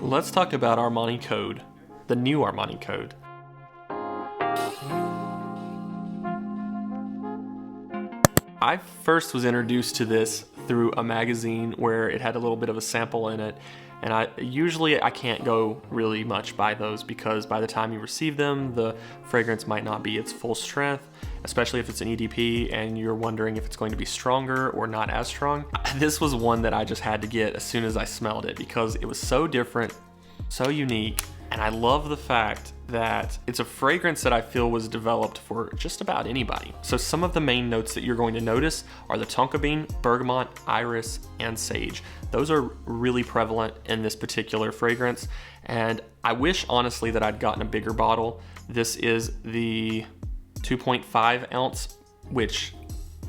Let's talk about Armani Code, the new Armani Code. I first was introduced to this through a magazine where it had a little bit of a sample in it, and I can't go really much by those because by the time you receive them, the fragrance might not be its full strength, especially if it's an EDP and you're wondering if it's going to be stronger or not as strong. This was one that I just had to get as soon as I smelled it because it was so different, so unique, and I love the fact that it's a fragrance that I feel was developed for just about anybody. So some of the main notes that you're going to notice are the tonka bean, bergamot, iris, and sage. Those are really prevalent in this particular fragrance, and I wish honestly that I'd gotten a bigger bottle. This is the 2.5 ounce, which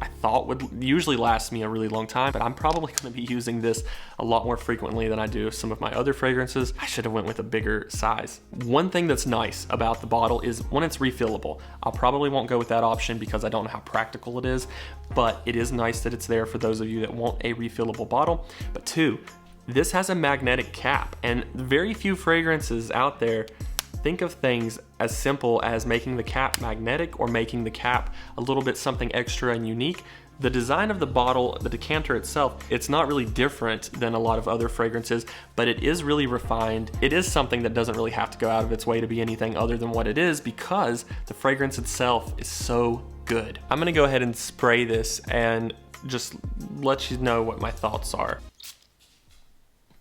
I thought would usually last me a really long time, but I'm probably gonna be using this a lot more frequently than I do some of my other fragrances. I should have went with a bigger size. One thing that's nice about the bottle is one, it's refillable. I probably won't go with that option because I don't know how practical it is, but it is nice that it's there for those of you that want a refillable bottle. But two, this has a magnetic cap, and very few fragrances out there think of things as simple as making the cap magnetic or making the cap a little bit something extra and unique. The design of the bottle, the decanter itself, it's not really different than a lot of other fragrances, but it is really refined. It is something that doesn't really have to go out of its way to be anything other than what it is because the fragrance itself is so good. I'm gonna go ahead and spray this and just let you know what my thoughts are.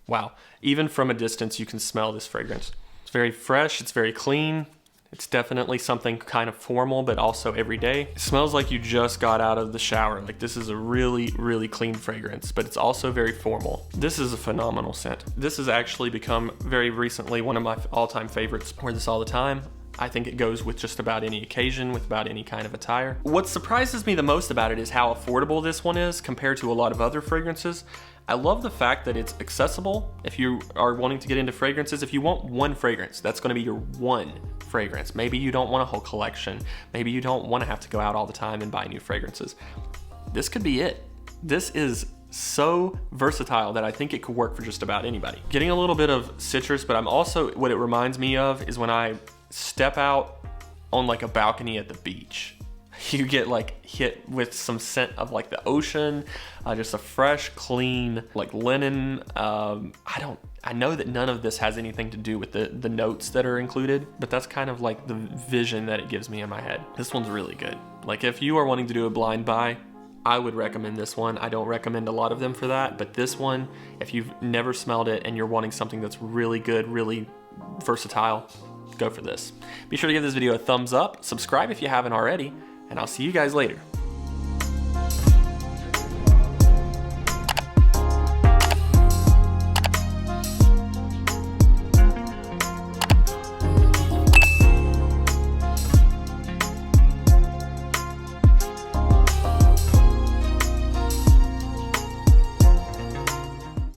Wow, even from a distance you can smell this fragrance. It's very fresh, it's very clean. It's definitely something kind of formal, but also everyday. It smells like you just got out of the shower. Like this is a really, really clean fragrance, but it's also very formal. This is a phenomenal scent. This has actually become very recently one of my all-time favorites. I wear this all the time. I think it goes with just about any occasion, with about any kind of attire. What surprises me the most about it is how affordable this one is compared to a lot of other fragrances. I love the fact that it's accessible. If you are wanting to get into fragrances, if you want one fragrance, that's gonna be your one fragrance. Maybe you don't want a whole collection. Maybe you don't wanna have to go out all the time and buy new fragrances. This could be it. This is so versatile that I think it could work for just about anybody. Getting a little bit of citrus, but I'm also, what it reminds me of is when I step out on like a balcony at the beach. You get like hit with some scent of like the ocean, just a fresh, clean, like linen. I know that none of this has anything to do with the notes that are included, but that's kind of like the vision that it gives me in my head. This one's really good. Like if you are wanting to do a blind buy, I would recommend this one. I don't recommend a lot of them for that, but this one, if you've never smelled it and you're wanting something that's really good, really versatile, go for this. Be sure to give this video a thumbs up, subscribe if you haven't already, and I'll see you guys later.